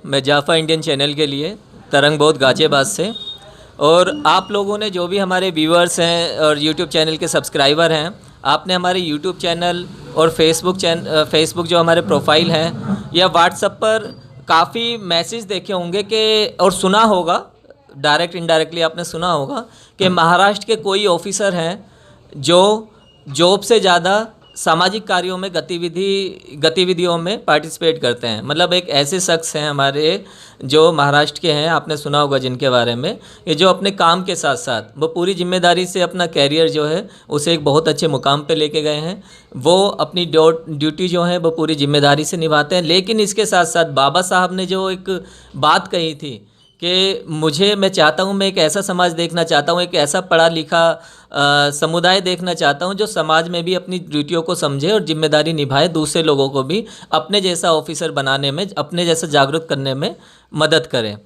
मैं Jafar Indian channel के लिए तरंग बहुत गाज़ियाबाद से। और आप लोगों ने जो भी हमारे व्यूअर्स हैं और यूट्यूब चैनल के सब्सक्राइबर हैं, आपने हमारे यूट्यूब चैनल और फेसबुक जो हमारे प्रोफाइल हैं या व्हाट्सएप पर काफ़ी मैसेज देखे होंगे कि और सुना होगा, डायरेक्ट इनडायरेक्टली आपने सुना होगा कि महाराष्ट्र के कोई ऑफिसर हैं जो जॉब से ज़्यादा सामाजिक कार्यों में गतिविधियों में पार्टिसिपेट करते हैं। मतलब एक ऐसे शख्स हैं हमारे जो महाराष्ट्र के हैं, आपने सुना होगा जिनके बारे में, ये जो अपने काम के साथ साथ वो पूरी जिम्मेदारी से अपना कैरियर जो है उसे एक बहुत अच्छे मुकाम पे लेके गए हैं। वो अपनी ड्यूटी जो है वो पूरी जिम्मेदारी से निभाते हैं। लेकिन इसके साथ साथ बाबा साहब ने जो एक बात कही थी कि मैं चाहता हूँ, मैं एक ऐसा समाज देखना चाहता हूँ, एक ऐसा पढ़ा लिखा समुदाय देखना चाहता हूँ जो समाज में भी अपनी ड्यूटियों को समझे और जिम्मेदारी निभाए, दूसरे लोगों को भी अपने जैसा ऑफिसर बनाने में, अपने जैसा जागरूक करने में मदद करें।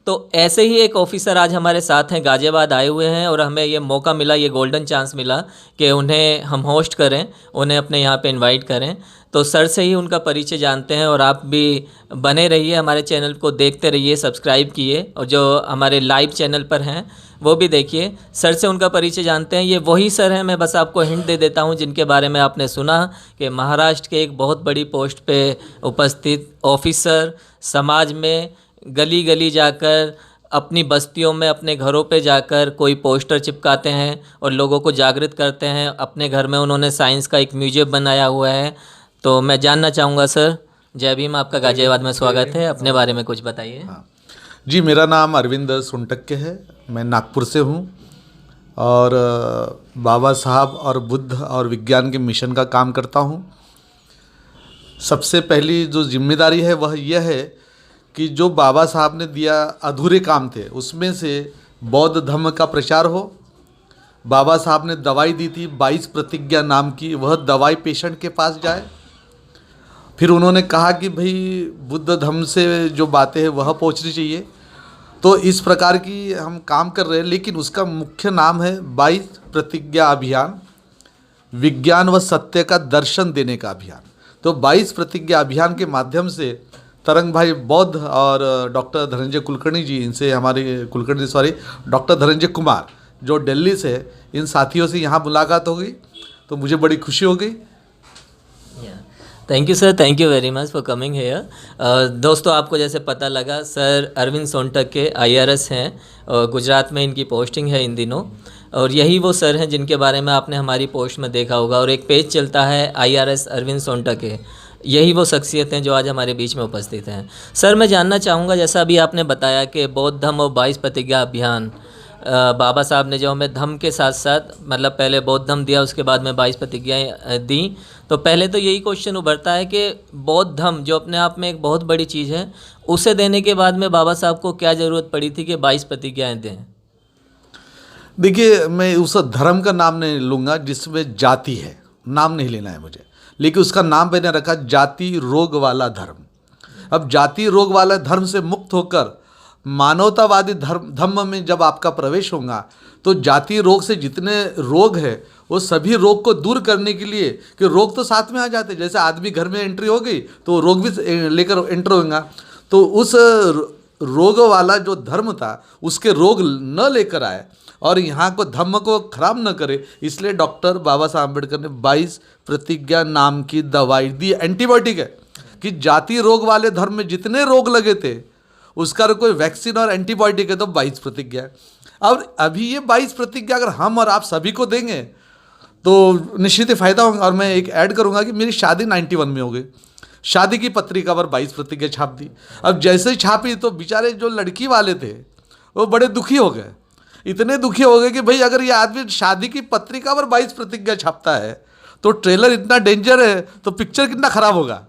तो ऐसे ही एक ऑफिसर आज हमारे साथ हैं, गाज़ियाबाद आए हुए हैं और हमें ये मौका मिला, ये गोल्डन चांस मिला कि उन्हें हम होस्ट करें, उन्हें अपने यहाँ पे इनवाइट करें। तो सर से ही उनका परिचय जानते हैं और आप भी बने रहिए, हमारे चैनल को देखते रहिए, सब्सक्राइब किए और जो हमारे लाइव चैनल पर हैं वो भी देखिए। सर से उनका परिचय जानते हैं। ये वही सर हैं, मैं बस आपको हिंट दे देता हूँ, जिनके बारे में आपने सुना कि महाराष्ट्र के एक बहुत बड़ी पोस्ट पे उपस्थित ऑफिसर, समाज में गली गली जाकर, अपनी बस्तियों में, अपने घरों पे जाकर कोई पोस्टर चिपकाते हैं और लोगों को जागृत करते हैं। अपने घर में उन्होंने साइंस का एक म्यूजियम बनाया हुआ है। तो मैं जानना चाहूँगा सर, जय भीम, आपका गाज़ियाबाद में स्वागत है, अपने बारे में कुछ बताइए। हाँ जी, मेरा नाम अरविंद सोनटक्के है, मैं नागपुर से हूँ और बाबा साहब और बुद्ध और विज्ञान के मिशन का काम करता हूँ। सबसे पहली जो जिम्मेदारी है वह यह है कि जो बाबा साहब ने दिया अधूरे काम थे उसमें से बौद्ध धर्म का प्रचार हो। बाबा साहब ने दवाई दी थी 22 प्रतिज्ञा नाम की, वह दवाई पेशेंट के पास जाए। फिर उन्होंने कहा कि भाई बुद्ध धर्म से जो बातें हैं वह पहुंचनी चाहिए। तो इस प्रकार की हम काम कर रहे हैं, लेकिन उसका मुख्य नाम है 22 प्रतिज्ञा अभियान, विज्ञान व सत्य का दर्शन देने का अभियान। तो 22 प्रतिज्ञा अभियान के माध्यम से तरंग भाई बौद्ध और डॉक्टर धनंजय कुलकर्णी जी, इनसे हमारे डॉक्टर धनंजय कुमार जो दिल्ली से, इन साथियों से यहाँ मुलाकात हो गई तो मुझे बड़ी खुशी हो गई। Thank you sir, thank you very much for coming here. दोस्तों, आपको जैसे पता लगा, सर अरविंद सोनटक्के IRS हैं और गुजरात में इनकी पोस्टिंग है इन दिनों। और यही वो सर हैं जिनके बारे में आपने हमारी पोस्ट में देखा होगा और एक पेज चलता है IRS अरविंद सोनटक्के। यही वो शख्सियत हैं जो आज हमारे बीच में उपस्थित हैं। सर, मैं जानना चाहूँगा, जैसा अभी आपने बताया कि बौद्ध धम्म और 22 प्रतिज्ञा अभियान, बाबा साहब ने जो हमें धम्म के साथ साथ, मतलब पहले बौद्ध धम्म दिया, उसके बाद में 22 प्रतिज्ञाएँ दी। तो पहले तो यही क्वेश्चन उभरता है कि बौद्ध धम्म जो अपने आप में एक बहुत बड़ी चीज़ है, उसे देने के बाद में बाबा साहब को क्या ज़रूरत पड़ी थी कि 22 प्रतिज्ञाएँ दें? देखिए, मैं उस धर्म का नाम नहीं लूँगा जिसमें जाति है, नाम नहीं लेना है मुझे, लेकिन उसका नाम मैंने रखा जाति रोग वाला धर्म। अब जाति रोग वाला धर्म से मुक्त होकर मानवतावादी धर्म में जब आपका प्रवेश होगा तो जाति रोग से जितने रोग है वो सभी रोग को दूर करने के लिए, कि रोग तो साथ में आ जाते, जैसे आदमी घर में एंट्री हो गई तो रोग भी लेकर एंटर होगा। तो उस रोग वाला जो धर्म था उसके रोग न लेकर आए और यहाँ को धम्म को खराब न करे, इसलिए डॉक्टर बाबा साहब अम्बेडकर ने 22 प्रतिज्ञा नाम की दवाई दी। एंटीबायोटिक है कि जाति रोग वाले धर्म में जितने रोग लगे थे उसका कोई वैक्सीन और एंटीबायोटिक है तो 22 प्रतिज्ञा है। और अभी ये 22 प्रतिज्ञा अगर हम और आप सभी को देंगे तो निश्चित ही फायदा होगा। और मैं एक ऐड करूँगा कि मेरी शादी 91 में हो गई, शादी की पत्रिका पर 22 प्रतिज्ञा छाप दी। अब जैसे ही छापी तो बेचारे जो लड़की वाले थे वो बड़े दुखी हो गए, इतने दुखी हो गए कि भाई अगर ये आदमी शादी की पत्रिका पर 22 प्रतिज्ञा छापता है तो ट्रेलर इतना डेंजर है तो पिक्चर कितना खराब होगा।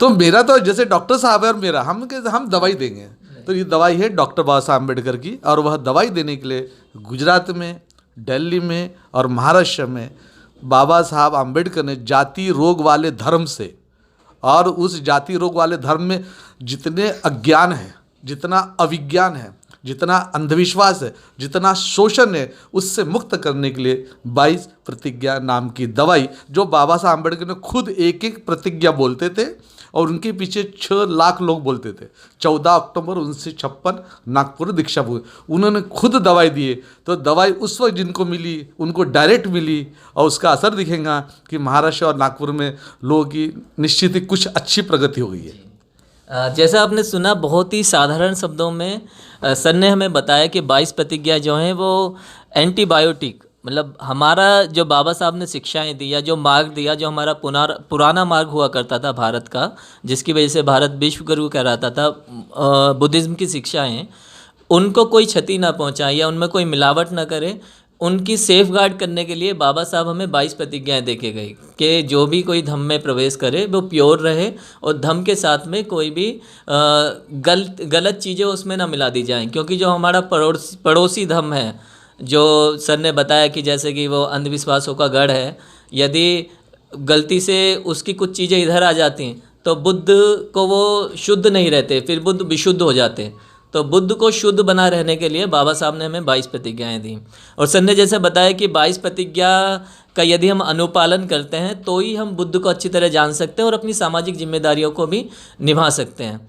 तो मेरा तो जैसे डॉक्टर साहब है और मेरा, हम दवाई देंगे, तो ये दवाई है डॉक्टर बाबा साहब अम्बेडकर की। और वह दवाई देने के लिए गुजरात में, दिल्ली में और महाराष्ट्र में बाबा साहब अम्बेडकर ने जाति रोग वाले धर्म से, और उस जाति रोग वाले धर्म में जितने अज्ञान है, जितना अविज्ञान है, जितना अंधविश्वास है, जितना शोषण है, उससे मुक्त करने के लिए 22 प्रतिज्ञा नाम की दवाई, जो बाबा साहब अम्बेडकर ने खुद एक एक प्रतिज्ञा बोलते थे और उनके पीछे 6 लाख लोग बोलते थे। 14 अक्टूबर 1956 नागपुर दीक्षा भूमि, उन्होंने खुद दवाई दिए, तो दवाई उस वक्त जिनको मिली उनको डायरेक्ट मिली और उसका असर दिखेगा कि महाराष्ट्र और नागपुर में लोगों की निश्चित ही कुछ अच्छी प्रगति हो गई है। जैसा आपने सुना, बहुत ही साधारण शब्दों में सर ने हमें बताया कि 22 प्रतिज्ञा जो हैं वो एंटीबायोटिक, मतलब हमारा जो बाबा साहब ने शिक्षाएं दी या जो मार्ग दिया, जो हमारा पुराना मार्ग हुआ करता था भारत का, जिसकी वजह से भारत विश्व गुरु कहलाता था, बुद्धिज़्म की शिक्षाएं, उनको कोई क्षति ना पहुंचाए या उनमें कोई मिलावट ना करे, उनकी सेफ गार्ड करने के लिए बाबा साहब हमें 22 प्रतिज्ञाएं देके गए कि जो भी कोई धम्म में प्रवेश करे वो प्योर रहे और धम्म के साथ में कोई भी गलत चीज़ें उसमें ना मिला दी जाएं, क्योंकि जो हमारा पड़ोसी धम्म है, जो सर ने बताया कि जैसे कि वो अंधविश्वासों का गढ़ है, यदि गलती से उसकी कुछ चीज़ें इधर आ जाती हैं तो बुद्ध को वो शुद्ध नहीं रहते, फिर बुद्ध विशुद्ध हो जाते। तो बुद्ध को शुद्ध बना रहने के लिए बाबा साहब ने हमें 22 प्रतिज्ञाएं दी। और सर ने जैसे बताया कि 22 प्रतिज्ञा का यदि हम अनुपालन करते हैं तो ही हम बुद्ध को अच्छी तरह जान सकते हैं और अपनी सामाजिक जिम्मेदारियों को भी निभा सकते हैं।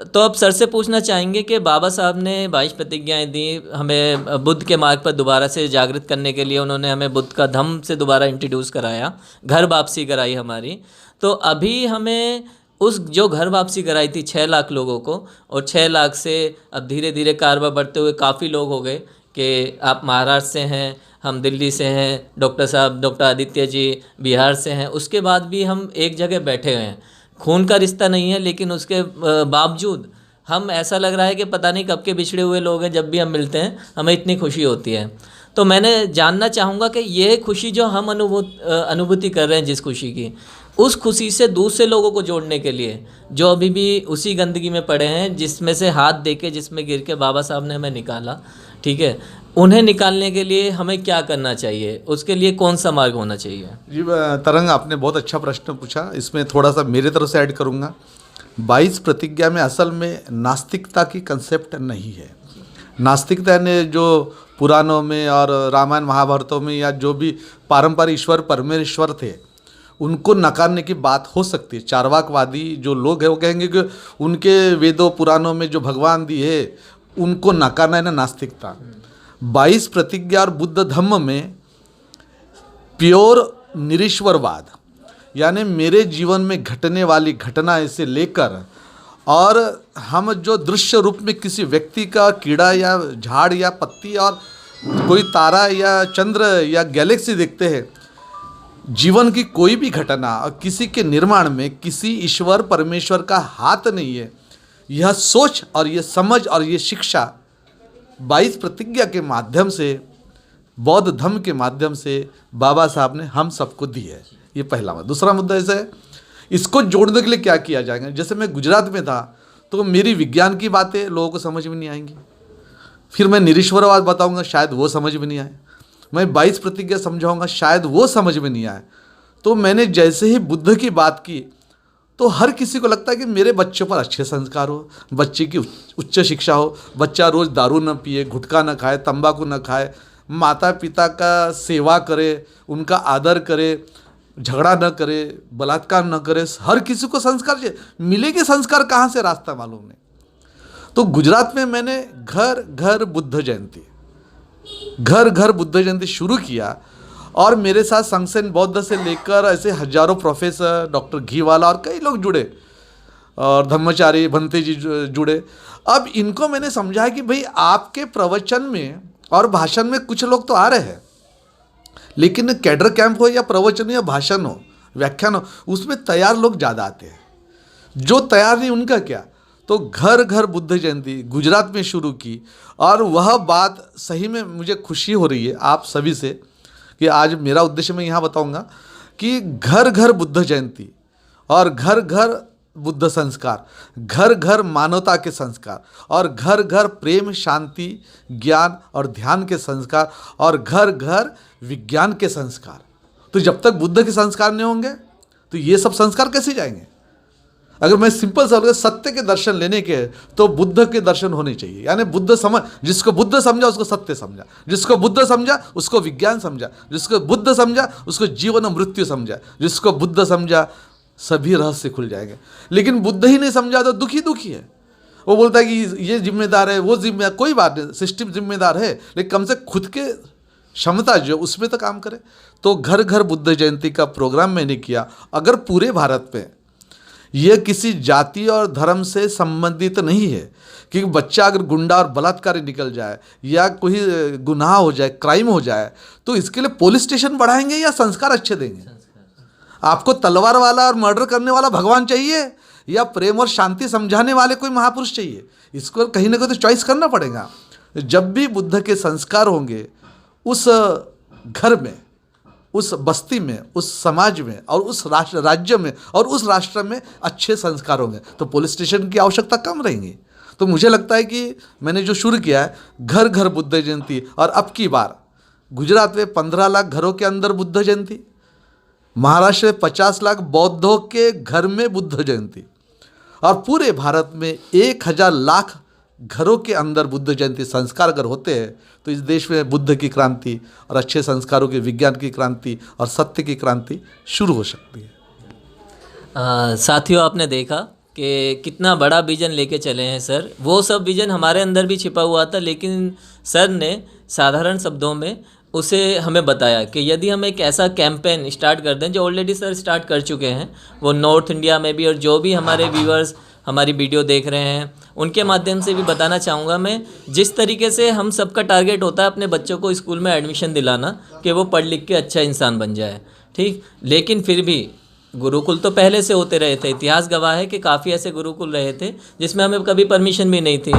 तो अब सर से पूछना चाहेंगे कि बाबा साहब ने 22 प्रतिज्ञाएं दी हमें बुद्ध के मार्ग पर दोबारा से जागृत करने के लिए, उन्होंने हमें बुद्ध का धम्म से दोबारा इंट्रोड्यूस कराया, घर वापसी कराई हमारी। तो अभी हमें उस जो घर वापसी कराई थी 6 लाख लोगों को, और 6 लाख से अब धीरे धीरे कारवां बढ़ते हुए काफ़ी लोग हो गए कि आप महाराष्ट्र से हैं, हम दिल्ली से हैं, डॉक्टर आदित्य जी बिहार से हैं, उसके बाद भी हम एक जगह बैठे हुए हैं। खून का रिश्ता नहीं है, लेकिन उसके बावजूद हम ऐसा लग रहा है कि पता नहीं कब के बिछड़े हुए लोग हैं, जब भी हम मिलते हैं हमें इतनी खुशी होती है। तो मैंने जानना चाहूँगा कि ये खुशी जो हम अनुभूति कर रहे हैं, जिस खुशी की, उस खुशी से दूसरे लोगों को जोड़ने के लिए जो अभी भी उसी गंदगी में पड़े हैं, जिसमें से हाथ दे के, जिसमें गिर के बाबा साहब ने हमें निकाला, ठीक है, उन्हें निकालने के लिए हमें क्या करना चाहिए, उसके लिए कौन सा मार्ग होना चाहिए? जी तरंग, आपने बहुत अच्छा प्रश्न पूछा। इसमें थोड़ा सा मेरे तरफ से ऐड करूँगा। 22 प्रतिज्ञा में असल में नास्तिकता की कंसेप्ट नहीं है। नास्तिकता ने जो पुराणों में और रामायण महाभारतों में या जो भी पारंपरिक ईश्वर परमेश्वर थे उनको नकारने की बात हो सकती है। चार्वाकवादी जो लोग हैं वो कहेंगे कि उनके वेदों पुराणों में जो भगवान दिए उनको नकारना है ना नास्तिकता। 22 प्रतिज्ञा और बुद्ध धम्म में प्योर निरीश्वरवाद, यानी मेरे जीवन में घटने वाली घटना से लेकर और हम जो दृश्य रूप में किसी व्यक्ति का कीड़ा या झाड़ या पत्ती और कोई तारा या चंद्र या गैलेक्सी देखते हैं, जीवन की कोई भी घटना और किसी के निर्माण में किसी ईश्वर परमेश्वर का हाथ नहीं है। यह सोच और ये समझ और ये शिक्षा 22 प्रतिज्ञा के माध्यम से, बौद्ध धम्म के माध्यम से बाबा साहब ने हम सबको दी है। ये पहला मुद्दा। दूसरा मुद्दा ऐसा है, इसको जोड़ने के लिए क्या किया जाएगा। जैसे मैं गुजरात में था तो मेरी विज्ञान की बातें लोगों को समझ में नहीं आएंगी, फिर मैं निरीश्वरवाद बताऊंगा, शायद वो समझ में नहीं आए। मैं 22 प्रतिज्ञा समझाऊंगा, शायद वो समझ में नहीं आए। तो मैंने जैसे ही बुद्ध की बात की तो हर किसी को लगता है कि मेरे बच्चों पर अच्छे संस्कार हो, बच्चे की उच्च शिक्षा हो, बच्चा रोज़ दारू न पिए, गुटखा न खाए, तंबाकू न खाए, माता पिता का सेवा करे, उनका आदर करे, झगड़ा न करे, बलात्कार न करे। हर किसी को संस्कार चाहिए। मिलेंगे संस्कार कहाँ से, रास्ता मालूम नहीं। तो गुजरात में मैंने घर घर बुद्ध जयंती शुरू किया और मेरे साथ संगसेन बौद्ध से लेकर ऐसे हजारों प्रोफेसर, डॉक्टर घीवाला और कई लोग जुड़े और धम्मचारी भंते जी जुड़े। अब इनको मैंने समझाया कि भाई आपके प्रवचन में और भाषण में कुछ लोग तो आ रहे हैं, लेकिन कैडर कैंप हो या प्रवचन या भाषण हो, व्याख्यान हो, उसमें तैयार लोग ज़्यादा आते हैं। जो तैयार नहीं उनका क्या। तो घर घर बुद्ध जयंती गुजरात में शुरू की और वह बात सही में मुझे खुशी हो रही है आप सभी से कि आज मेरा उद्देश्य मैं यहाँ बताऊँगा कि घर घर बुद्ध जयंती और घर घर बुद्ध संस्कार, घर घर मानवता के संस्कार और घर घर प्रेम, शांति, ज्ञान और ध्यान के संस्कार और घर घर विज्ञान के संस्कार। तो जब तक बुद्ध के संस्कार नहीं होंगे तो ये सब संस्कार कैसे जाएंगे। अगर मैं सिंपल सा सत्य के दर्शन लेने के तो बुद्ध के दर्शन होने चाहिए। यानी बुद्ध समझ, जिसको बुद्ध समझा उसको सत्य समझा, जिसको बुद्ध समझा उसको विज्ञान समझा, जिसको बुद्ध समझा उसको जीवन और मृत्यु समझा, जिसको बुद्ध समझा सभी रहस्य खुल जाएंगे। लेकिन बुद्ध ही नहीं समझा तो दुखी दुखी है। वो बोलता है कि ये जिम्मेदार है, वो जिम्मेदार, कोई बात नहीं, सिस्टम जिम्मेदार है, लेकिन कम से खुद के क्षमता जो उसमें तो काम करे। तो घर घर बुद्ध जयंती का प्रोग्राम मैंने किया। अगर पूरे भारत में यह किसी जाति और धर्म से संबंधित नहीं है कि बच्चा अगर गुंडा और बलात्कारी निकल जाए या कोई गुनाह हो जाए, क्राइम हो जाए, तो इसके लिए पुलिस स्टेशन बढ़ाएंगे या संस्कार अच्छे देंगे? आपको तलवार वाला और मर्डर करने वाला भगवान चाहिए या प्रेम और शांति समझाने वाले कोई महापुरुष चाहिए? इसको कहीं ना कहीं तो चॉइस करना पड़ेगा। जब भी बुद्ध के संस्कार होंगे उस घर में, उस बस्ती में, उस समाज में और उस राज्य में और उस राष्ट्र में अच्छे संस्कार होंगे, तो पुलिस स्टेशन की आवश्यकता कम रहेगी। तो मुझे लगता है कि मैंने जो शुरू किया है घर घर बुद्ध जयंती, और अब की बार गुजरात में 15 लाख घरों के अंदर बुद्ध जयंती, महाराष्ट्र में 50 लाख बौद्धों के घर में बुद्ध जयंती, और पूरे भारत में 1000 लाख घरों के अंदर बुद्ध जयंती संस्कार अगर होते हैं तो इस देश में बुद्ध की क्रांति और अच्छे संस्कारों के विज्ञान की क्रांति और सत्य की क्रांति शुरू हो सकती है। साथियों, आपने देखा कि कितना बड़ा विजन लेके चले हैं सर। वो सब विजन हमारे अंदर भी छिपा हुआ था, लेकिन सर ने साधारण शब्दों में उसे हमें बताया कि यदि हम एक ऐसा कैंपेन स्टार्ट कर दें, जो ऑलरेडी सर स्टार्ट कर चुके हैं, वो नॉर्थ इंडिया में भी, और जो भी हमारे व्यूअर्स हमारी वीडियो देख रहे हैं उनके माध्यम से भी बताना चाहूँगा मैं, जिस तरीके से हम सबका टारगेट होता है अपने बच्चों को स्कूल में एडमिशन दिलाना कि वो पढ़ लिख के अच्छा इंसान बन जाए, ठीक। लेकिन फिर भी गुरुकुल तो पहले से होते रहे थे। इतिहास गवाह है कि काफ़ी ऐसे गुरुकुल रहे थे जिसमें हमें कभी परमिशन भी नहीं थी।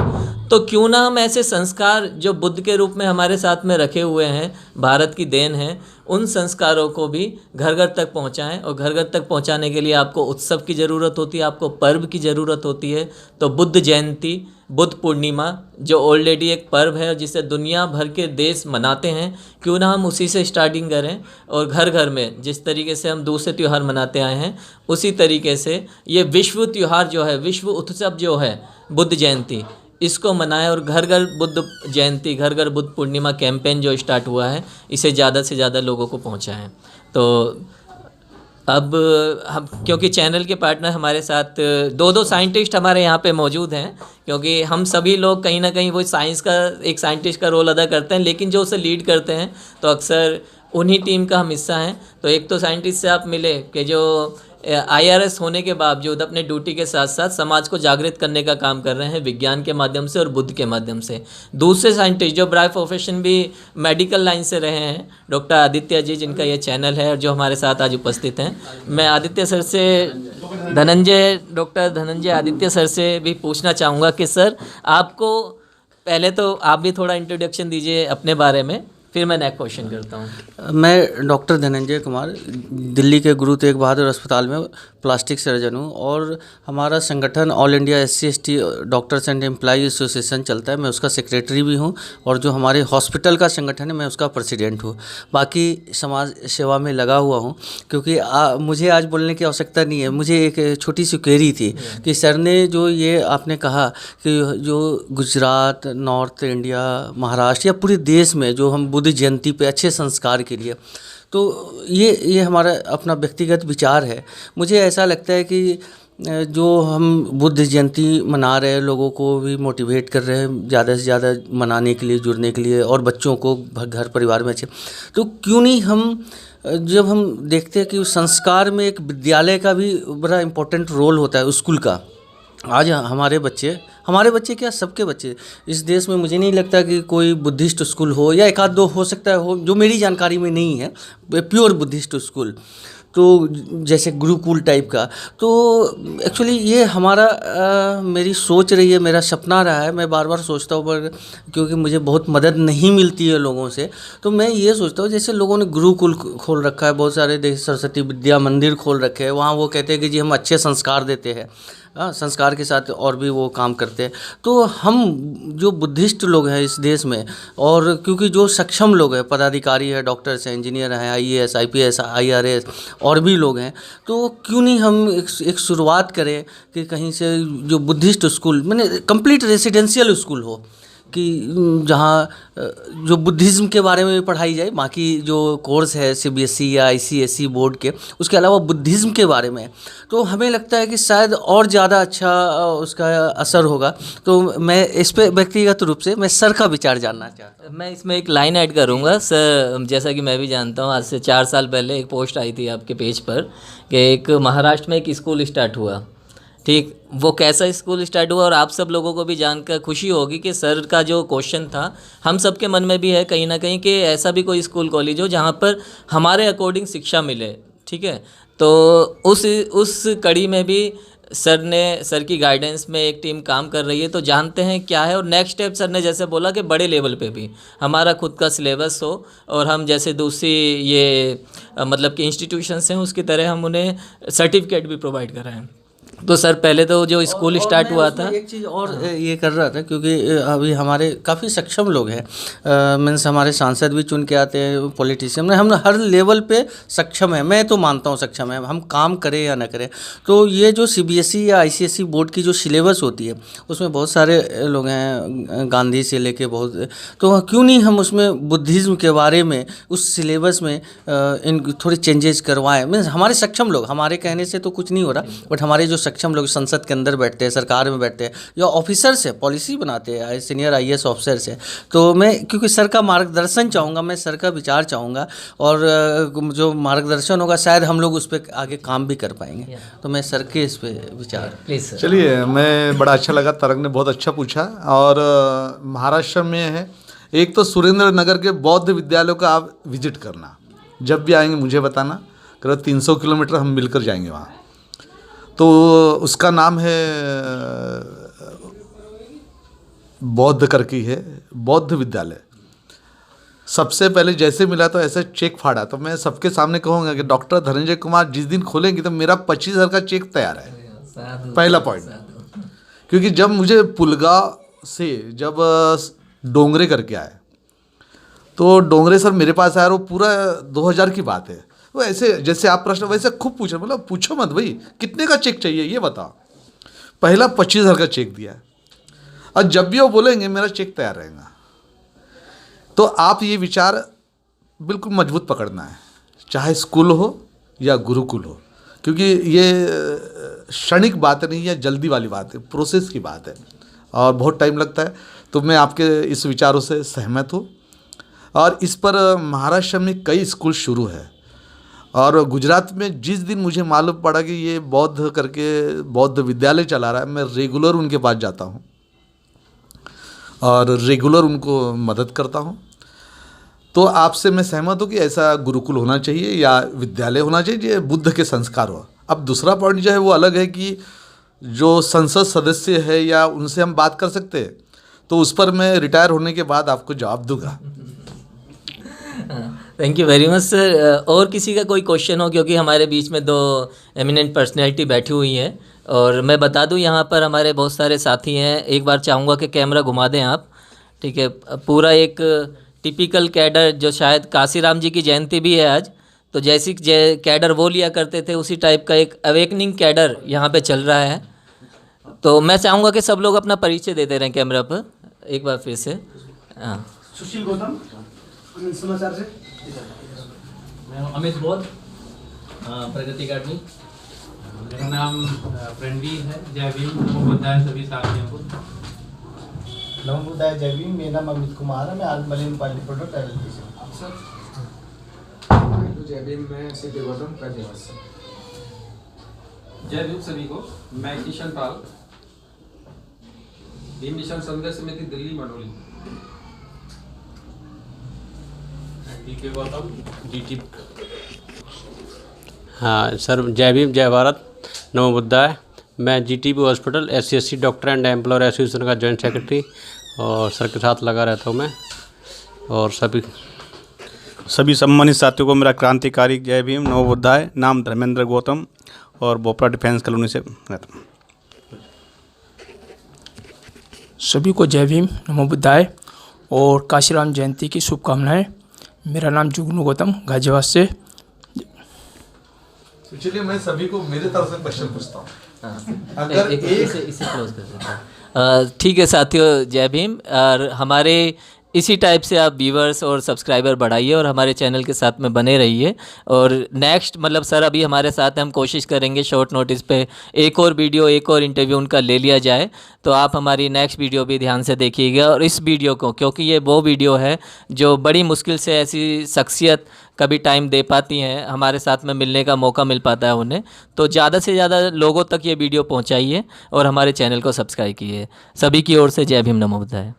तो क्यों ना हम ऐसे संस्कार जो बुद्ध के रूप में हमारे साथ में रखे हुए हैं, भारत की देन है, उन संस्कारों को भी घर घर तक पहुंचाएं। और घर घर तक पहुंचाने के लिए आपको उत्सव की ज़रूरत होती है, आपको पर्व की ज़रूरत होती है। तो बुद्ध जयंती, बुद्ध पूर्णिमा जो ऑलरेडी एक पर्व है जिसे दुनिया भर के देश मनाते हैं, क्यों ना हम उसी से स्टार्टिंग करें और घर घर में जिस तरीके से हम दूसरे त्यौहार मनाते आए हैं उसी तरीके से ये विश्व त्यौहार जो है, विश्व उत्सव जो है बुद्ध जयंती, इसको मनाएं। और घर घर बुद्ध जयंती, घर घर बुद्ध पूर्णिमा कैंपेन जो स्टार्ट हुआ है, इसे ज़्यादा से ज़्यादा लोगों को पहुंचाएं। तो अब हम, क्योंकि चैनल के पार्टनर हमारे साथ दो साइंटिस्ट हमारे यहाँ पे मौजूद हैं, क्योंकि हम सभी लोग कहीं ना कहीं वो साइंस का एक साइंटिस्ट का रोल अदा करते हैं, लेकिन जो उसे लीड करते हैं तो अक्सर उन्हीं टीम का हम हिस्सा हैं। तो एक तो साइंटिस्ट से आप मिले कि जो IRS होने के बावजूद अपने ड्यूटी के साथ साथ समाज को जागृत करने का काम कर रहे हैं विज्ञान के माध्यम से और बुद्ध के माध्यम से। दूसरे साइंटिस्ट जो बाय प्रोफेशन भी मेडिकल लाइन से रहे हैं, डॉक्टर आदित्य जी, जिनका ये चैनल है और जो हमारे साथ आज उपस्थित हैं। मैं आदित्य सर से, डॉक्टर धनंजय आदित्य सर से भी पूछना चाहूँगा कि सर आपको पहले तो आप भी थोड़ा इंट्रोडक्शन दीजिए अपने बारे में, फिर मैं नेक्स्ट क्वेश्चन करता हूँ। मैं डॉक्टर धनंजय कुमार, दिल्ली के गुरु तेग बहादुर अस्पताल में प्लास्टिक सर्जन हूँ, और हमारा संगठन all India SC/ST doctors and employ association चलता है। मैं उसका सेक्रेटरी भी हूँ, और जो हमारे हॉस्पिटल का संगठन है मैं उसका प्रेसिडेंट हूँ। बाकी समाज सेवा में लगा हुआ हूँ, क्योंकि मुझे आज बोलने की आवश्यकता नहीं है। मुझे एक छोटी सी क्वेरी थी कि सर ने जो ये आपने कहा कि जो गुजरात, नॉर्थ इंडिया, महाराष्ट्र या पूरे देश में जो हम बुद्ध जयंती पे अच्छे संस्कार के लिए, तो ये हमारा अपना व्यक्तिगत विचार है। मुझे ऐसा लगता है कि जो हम बुद्ध जयंती मना रहे हैं, लोगों को भी मोटिवेट कर रहे हैं ज़्यादा से ज़्यादा मनाने के लिए, जुड़ने के लिए, और बच्चों को घर परिवार में अच्छे, तो क्यों नहीं हम, जब हम देखते हैं कि उस संस्कार में एक विद्यालय का भी बड़ा इम्पोर्टेंट रोल होता है, स्कूल का। आज हमारे बच्चे क्या, सबके बच्चे इस देश में, मुझे नहीं लगता कि कोई बुद्धिस्ट स्कूल हो, या एक आध दो हो सकता है हो, जो मेरी जानकारी में नहीं है, प्योर बुद्धिस्ट स्कूल, तो जैसे गुरुकुल टाइप का। तो एक्चुअली ये हमारा मेरी सोच रही है, मेरा सपना रहा है। मैं बार बार सोचता हूँ, पर क्योंकि मुझे बहुत मदद नहीं मिलती है लोगों से, तो मैं ये सोचता हूँ, जैसे लोगों ने गुरुकुल खोल रखा है, बहुत सारे देश सरस्वती विद्या मंदिर खोल रखे हैं, वहाँ वो कहते हैं कि जी हम अच्छे संस्कार देते हैं, संस्कार के साथ और भी वो काम करते हैं। तो हम जो बुद्धिस्ट लोग हैं इस देश में, और क्योंकि जो सक्षम लोग हैं, पदाधिकारी है, डॉक्टर्स हैं, इंजीनियर हैं, IAS, IPS, IRS और भी लोग हैं, तो क्यों नहीं हम एक शुरुआत करें कि कहीं से जो बुद्धिस्ट स्कूल, मैंने कंप्लीट रेसिडेंशियल स्कूल हो, कि जहाँ जो बुद्धिज़्म के बारे में भी पढ़ाई जाए, बाकी जो कोर्स है CBSE या ICSE बोर्ड के, उसके अलावा बुद्धिज़्म के बारे में, तो हमें लगता है कि शायद और ज़्यादा अच्छा उसका असर होगा। तो मैं इस पे व्यक्तिगत रूप से मैं सर का विचार जानना चाहता हूँ। मैं इसमें एक लाइन ऐड करूंगा सर। जैसा कि मैं भी जानता हूं, आज से 4 साल पहले एक पोस्ट आई थी आपके पेज पर कि एक महाराष्ट्र में एक स्कूल स्टार्ट हुआ। ठीक, वो कैसा स्कूल स्टार्ट हुआ और आप सब लोगों को भी जानकर खुशी होगी कि सर का जो क्वेश्चन था हम सब के मन में भी है कहीं ना कहीं कि ऐसा भी कोई स्कूल कॉलेज हो जहाँ पर हमारे अकॉर्डिंग शिक्षा मिले। ठीक है, तो उस कड़ी में भी सर की गाइडेंस में एक टीम काम कर रही है, तो जानते हैं क्या है। और नेक्स्ट स्टेप सर ने जैसे बोला कि बड़े लेवल पे भी हमारा खुद का सिलेबस हो और हम जैसे दूसरी ये मतलब कि इंस्टीट्यूशंस हैं उसकी तरह हम उन्हें सर्टिफिकेट भी प्रोवाइड कराएं। तो सर पहले तो जो स्कूल स्टार्ट हुआ था, एक चीज़ और ये कर रहा था, क्योंकि अभी हमारे काफ़ी सक्षम लोग हैं, मीन्स हमारे सांसद भी चुन के आते हैं, पॉलिटिशियन में हम हर लेवल पे सक्षम है। मैं तो मानता हूँ सक्षम है, हम काम करें या ना करें। तो ये जो CBSE या ICSE बोर्ड की जो सिलेबस होती है उसमें बहुत सारे लोग हैं, गांधी से लेके बहुत, तो क्यों नहीं हम उसमें बुद्धिज़्म के बारे में उस सिलेबस में इन थोड़े चेंजेस करवाएं। मीन्स हमारे सक्षम लोग, हमारे कहने से तो कुछ नहीं हो रहा, बट हमारे जो सक्षम लोग संसद के अंदर बैठते हैं, सरकार में बैठते हैं, या ऑफिसर्स है, पॉलिसी बनाते हैं, सीनियर IAS ऑफिसर्स है, तो मैं क्योंकि सर का मार्गदर्शन चाहूँगा, मैं सर का विचार चाहूँगा, और जो मार्गदर्शन होगा शायद हम लोग उस पर आगे काम भी कर पाएंगे। तो मैं सर के इस पे विचार। प्लीज़। चलिए, मैं बड़ा अच्छा लगा, तरंग ने बहुत अच्छा पूछा। और महाराष्ट्र में है एक तो सुरेंद्र नगर के बौद्ध विद्यालयों का आप विजिट करना, जब भी आएंगे मुझे बताना, करीब 300 किलोमीटर हम मिलकर जाएंगे वहाँ। तो उसका नाम है बौद्ध करके है, बौद्ध विद्यालय। सबसे पहले जैसे मिला तो ऐसे चेक फाड़ा, तो मैं सबके सामने कहूँगा कि डॉक्टर धनंजय कुमार जिस दिन खोलेंगे तो मेरा 25,000 का चेक तैयार है। पहला पॉइंट, क्योंकि जब मुझे पुलगा से जब डोंगरे करके आए, तो डोंगरे सर मेरे पास आया, वो पूरा 2000 की बात है। वो ऐसे जैसे आप प्रश्न वैसे खूब पूछो, मतलब पूछो मत भाई कितने का चेक चाहिए ये बताओ। पहला 25,000 का चेक दिया, और जब भी वो बोलेंगे मेरा चेक तैयार रहेगा। तो आप ये विचार बिल्कुल मजबूत पकड़ना है, चाहे स्कूल हो या गुरुकुल हो, क्योंकि ये क्षणिक बात नहीं है, जल्दी वाली बात है, प्रोसेस की बात है और बहुत टाइम लगता है। तो मैं आपके इस विचारों से सहमत हूँ। और इस पर महाराष्ट्र में कई स्कूल शुरू है, और गुजरात में जिस दिन मुझे मालूम पड़ा कि ये बौद्ध करके बौद्ध विद्यालय चला रहा है, मैं रेगुलर उनके पास जाता हूँ और रेगुलर उनको मदद करता हूँ। तो आपसे मैं सहमत हूँ कि ऐसा गुरुकुल होना चाहिए या विद्यालय होना चाहिए जो बुद्ध के संस्कार हो। अब दूसरा पॉइंट जो है वो अलग है कि जो संसद सदस्य है या उनसे हम बात कर सकते हैं, तो उस पर मैं रिटायर होने के बाद आपको जवाब दूंगा। Thank you very much sir. और किसी का कोई क्वेश्चन हो, क्योंकि हमारे बीच में 2 एमिनेंट पर्सनैलिटी बैठी हुई हैं, और मैं बता दूं यहाँ पर हमारे बहुत सारे साथी हैं। एक बार चाहूँगा कि कैमरा घुमा दें आप, ठीक है। पूरा एक टिपिकल कैडर, जो शायद काशीराम जी की जयंती भी है आज, तो जैसी कैडर वो लिया करते थे उसी टाइप का एक अवेकनिंग कैडर यहाँ पे चल रहा है। तो मैं चाहूँगा कि सब लोग अपना परिचय देते रहें कैमरा पर एक बार फिर से। हाँ, सुशील गौतम, समाचार से। मैं अमित बोध, प्रगति अकेडमी। मेरा नाम फ्रेंडी है। जय भीम, नमो बुद्धाय सभी साथियों को। नमो बुद्धाय, जय भीम। मेरा नाम अमित कुमार है, मैं आज मलिन पार्टी प्रोडक्ट LLP से। जय भीम, मैं सीधे गौतम प्रतिवास से। जय भीम सभी को। मैं किशन पाल, भीम मिशन संघर्ष समिति दिल्ली मंडोली। गौतम, GT। हाँ सर, जय भीम, जय भारत, नमो बुद्धाय। मैं GTB hospital SCSC doctor and employer association का जॉइंट सेक्रेटरी, और सर के साथ लगा रहता हूँ मैं। और सभी सम्मानित साथियों को मेरा क्रांतिकारी जय भीम, नमो बुद्धाय। नाम धर्मेंद्र गौतम, और बोपरा डिफेंस कॉलोनी से रहता हूँ। सभी को जय भीम, नमो बुद्धाय और काशीराम जयंती की शुभकामनाएं। मेरा नाम जुगनू गौतम, गाजियाबाद से। चलिए, मैं सभी को मेरे तरफ से क्वेश्चन पूछता हूँ। अगर इसे क्लोज कर देता हूँ। ठीक है साथियों, जय भीम। और हमारे इसी टाइप से आप व्यूवर्स और सब्सक्राइबर बढ़ाइए और हमारे चैनल के साथ में बने रहिए। और नेक्स्ट मतलब सर अभी हमारे साथ हैं, हम कोशिश करेंगे शॉर्ट नोटिस पे एक और वीडियो, एक और इंटरव्यू उनका ले लिया जाए। तो आप हमारी नेक्स्ट वीडियो भी ध्यान से देखिएगा। और इस वीडियो को, क्योंकि ये वो वीडियो है जो बड़ी मुश्किल से ऐसी शख्सियत कभी टाइम दे पाती हैं, हमारे साथ में मिलने का मौका मिल पाता है उन्हें, तो ज़्यादा से ज़्यादा लोगों तक ये वीडियो पहुँचाइए और हमारे चैनल को सब्सक्राइब कीजिए। सभी की ओर से जय भीम, नमो बुद्धाय।